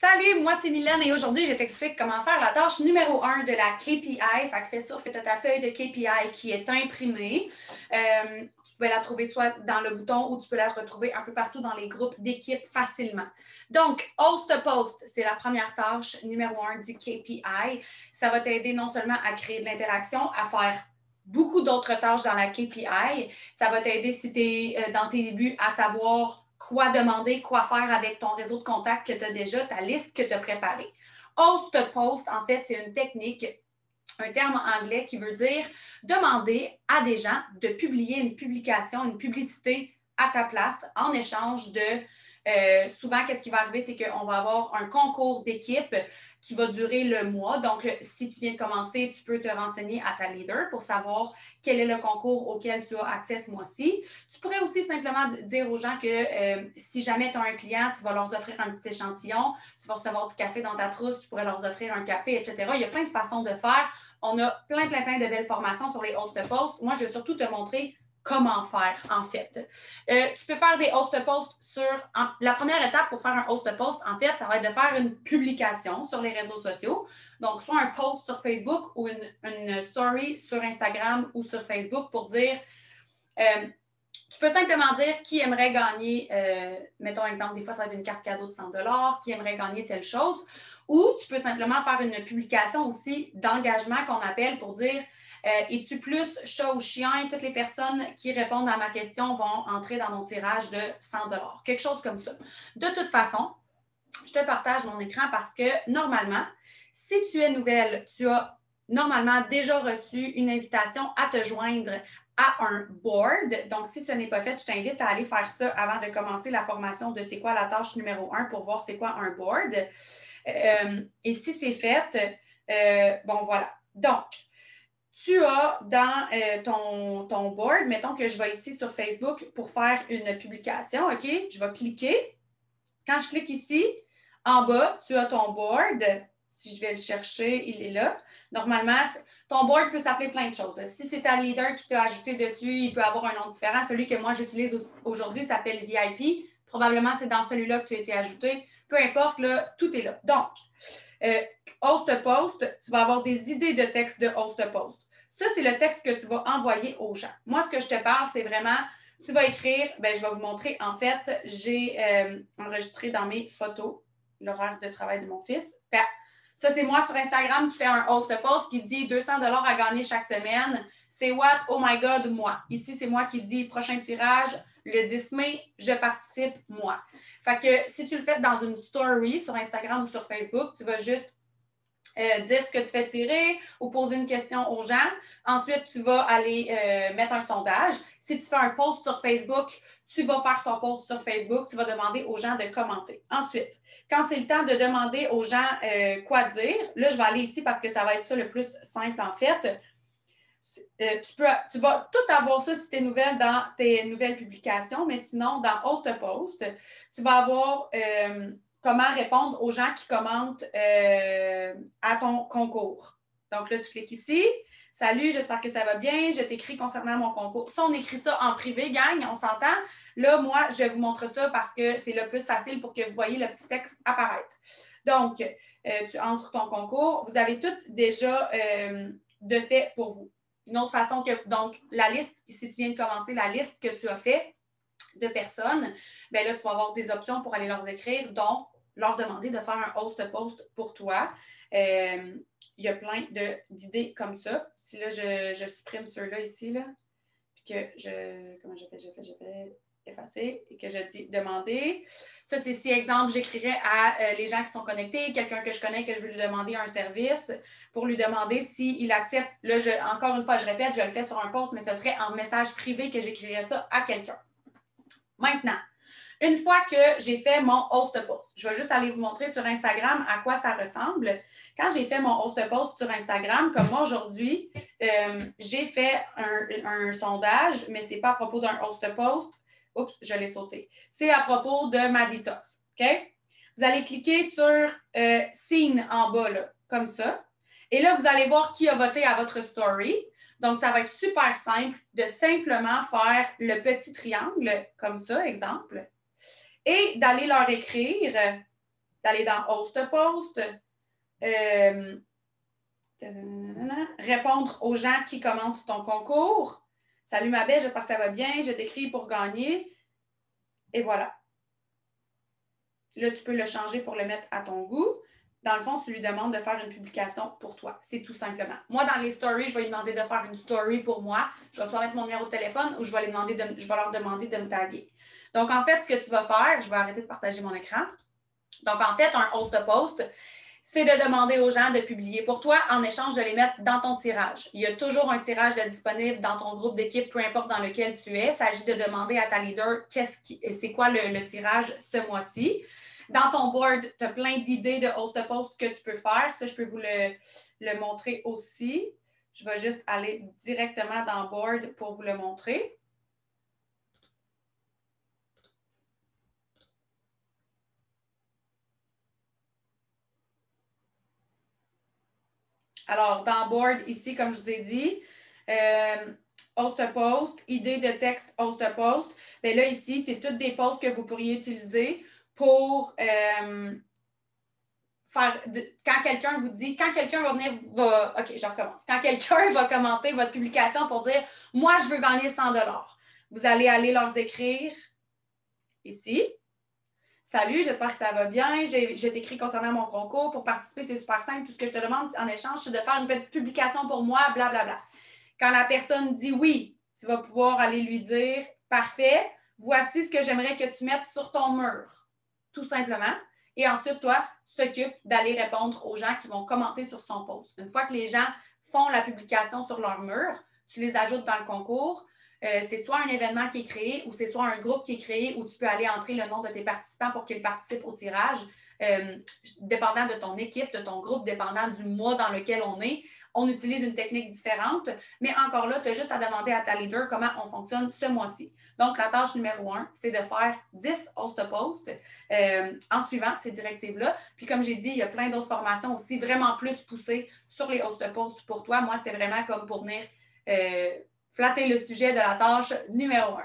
Salut, moi c'est Mylène et aujourd'hui je t'explique comment faire la tâche numéro 1 de la KPI. Fait que fais sûr que tu as ta feuille de KPI qui est imprimée. Tu peux la trouver soit dans le bouton ou tu peux la retrouver un peu partout dans les groupes d'équipe facilement. Donc, host post, c'est la première tâche numéro 1 du KPI. Ça va t'aider non seulement à créer de l'interaction, à faire beaucoup d'autres tâches dans la KPI. Ça va t'aider si tu es dans tes débuts à savoir quoi demander, quoi faire avec ton réseau de contacts que tu as déjà, ta liste que tu as préparée. Host post, en fait, c'est une technique, un terme anglais qui veut dire demander à des gens de publier une publication, une publicité à ta place en échange de souvent, qu'est-ce qui va arriver, c'est qu'on va avoir un concours d'équipe qui va durer le mois. Donc, si tu viens de commencer, tu peux te renseigner à ta leader pour savoir quel est le concours auquel tu as accès ce mois-ci. Tu pourrais aussi simplement dire aux gens que si jamais tu as un client, tu vas leur offrir un petit échantillon, tu vas recevoir du café dans ta trousse, tu pourrais leur offrir un café, etc. Il y a plein de façons de faire. On a plein de belles formations sur les host posts. Moi, je vais surtout te montrer comment faire, en fait. Tu peux faire des host posts la première étape pour faire un host post, en fait, ça va être de faire une publication sur les réseaux sociaux. Donc, soit un post sur Facebook ou une story sur Instagram ou sur Facebook pour dire... tu peux simplement dire qui aimerait gagner, mettons exemple, des fois ça va être une carte cadeau de 100 $, qui aimerait gagner telle chose, ou tu peux simplement faire une publication aussi d'engagement qu'on appelle pour dire es-tu plus chat ou chien? Toutes les personnes qui répondent à ma question vont entrer dans mon tirage de 100 $. Quelque chose comme ça. De toute façon, je te partage mon écran parce que normalement, si tu es nouvelle, tu as normalement déjà reçu une invitation à te joindre à un board. Donc, si ce n'est pas fait, je t'invite à aller faire ça avant de commencer la formation de c'est quoi la tâche numéro 1 pour voir c'est quoi un board. Et si c'est fait, bon, voilà. Donc, tu as dans ton board, mettons que je vais ici sur Facebook pour faire une publication, OK? Je vais cliquer. Quand je clique ici, en bas, tu as ton board. Si je vais le chercher, il est là. Normalement, ton board peut s'appeler plein de choses. Si c'est ta leader qui t'a ajouté dessus, il peut avoir un nom différent. Celui que moi, j'utilise aujourd'hui s'appelle VIP. Probablement, c'est dans celui-là que tu as été ajouté. Peu importe, là, tout est là. Donc, host post, tu vas avoir des idées de texte de host post. Ça, c'est le texte que tu vas envoyer aux gens. Moi, ce que je te parle, c'est vraiment, tu vas écrire, je vais vous montrer, en fait, j'ai enregistré dans mes photos l'horaire de travail de mon fils. Ça, c'est moi sur Instagram qui fait un host post qui dit 200 $ à gagner chaque semaine. C'est what? Oh my God, moi. Ici, c'est moi qui dis prochain tirage, le 10 mai, je participe, moi. Fait que si tu le fais dans une story sur Instagram ou sur Facebook, tu vas juste dire ce que tu fais tirer ou poser une question aux gens. Ensuite, tu vas aller mettre un sondage. Si tu fais un post sur Facebook, tu vas faire ton post sur Facebook. Tu vas demander aux gens de commenter. Ensuite, quand c'est le temps de demander aux gens quoi dire, là, je vais aller ici parce que ça va être ça le plus simple en fait. Tu vas tout avoir ça si tu es nouvelle dans tes nouvelles publications, mais sinon, dans Host Post, tu vas avoir comment répondre aux gens qui commentent à ton concours. Donc là, tu cliques ici. Salut, j'espère que ça va bien. Je t'écris concernant mon concours. Ça, on écrit ça en privé, gang, on s'entend. Là, moi, je vous montre ça parce que c'est le plus facile pour que vous voyez le petit texte apparaître. Donc, tu entres ton concours. Vous avez tout déjà de fait pour vous. Une autre façon que, donc, la liste, si tu viens de commencer, la liste que tu as fait de personnes, bien là, tu vas avoir des options pour aller leur écrire, dont leur demander de faire un host post pour toi. Il y a plein d'idées comme ça. Si là, je supprime ceux-là ici, là, puis que comment j'ai fait effacer et que je dis demander. Ça, c'est si, exemple, j'écrirais à les gens qui sont connectés, quelqu'un que je connais, que je veux lui demander un service, pour lui demander s'il accepte. Là, encore une fois, je répète, je le fais sur un post, mais ce serait en message privé que j'écrirais ça à quelqu'un. Maintenant, une fois que j'ai fait mon host post, je vais juste aller vous montrer sur Instagram à quoi ça ressemble. Quand j'ai fait mon host post sur Instagram, comme moi aujourd'hui, j'ai fait un sondage, mais ce n'est pas à propos d'un host post. Oups, je l'ai sauté. C'est à propos de ma detox. OK? Vous allez cliquer sur Scene en bas, là, comme ça. Et là, vous allez voir qui a voté à votre story. Donc, ça va être super simple de simplement faire le petit triangle, comme ça, exemple, et d'aller leur écrire d'aller dans Host Post, répondre aux gens qui commentent ton concours. Salut ma belle, j'espère que ça va bien, je t'écris pour gagner. Et voilà. Là, tu peux le changer pour le mettre à ton goût. Dans le fond, tu lui demandes de faire une publication pour toi. C'est tout simplement. Moi, dans les stories, je vais lui demander de faire une story pour moi. Je vais soit mettre mon numéro de téléphone ou je vais leur demander de me taguer. Donc, en fait, ce que tu vas faire, je vais arrêter de partager mon écran. Donc, en fait, un host post, c'est de demander aux gens de publier pour toi en échange de les mettre dans ton tirage. Il y a toujours un tirage de disponible dans ton groupe d'équipe, peu importe dans lequel tu es. Il s'agit de demander à ta leader c'est quoi le tirage ce mois-ci. Dans ton board, tu as plein d'idées de host post que tu peux faire. Ça, je peux vous le montrer aussi. Je vais juste aller directement dans board pour vous le montrer. Alors, dans board, ici, comme je vous ai dit, host post, idée de texte host post. Bien là, ici, c'est toutes des posts que vous pourriez utiliser pour faire. Quand quelqu'un vous dit, quand quelqu'un va venir, OK, je recommence. Quand quelqu'un va commenter votre publication pour dire moi, je veux gagner 100 $, vous allez aller leur écrire ici. Salut, j'espère que ça va bien. Je t'écris concernant mon concours. Pour participer, c'est super simple. Tout ce que je te demande en échange, c'est de faire une petite publication pour moi, blablabla. Quand la personne dit oui, tu vas pouvoir aller lui dire parfait, voici ce que j'aimerais que tu mettes sur ton mur. Tout simplement. Et ensuite, toi, tu t'occupes d'aller répondre aux gens qui vont commenter sur son post. Une fois que les gens font la publication sur leur mur, tu les ajoutes dans le concours. C'est soit un événement qui est créé ou c'est soit un groupe qui est créé où tu peux aller entrer le nom de tes participants pour qu'ils participent au tirage. Dépendant de ton équipe, de ton groupe, dépendant du mois dans lequel on est, on utilise une technique différente, mais encore là, tu as juste à demander à ta leader comment on fonctionne ce mois-ci. Donc, la tâche numéro 1, c'est de faire 10 host posts en suivant ces directives-là. Puis, comme j'ai dit, il y a plein d'autres formations aussi vraiment plus poussées sur les host posts pour toi. Moi, c'était vraiment comme pour venir flatter le sujet de la tâche numéro 1.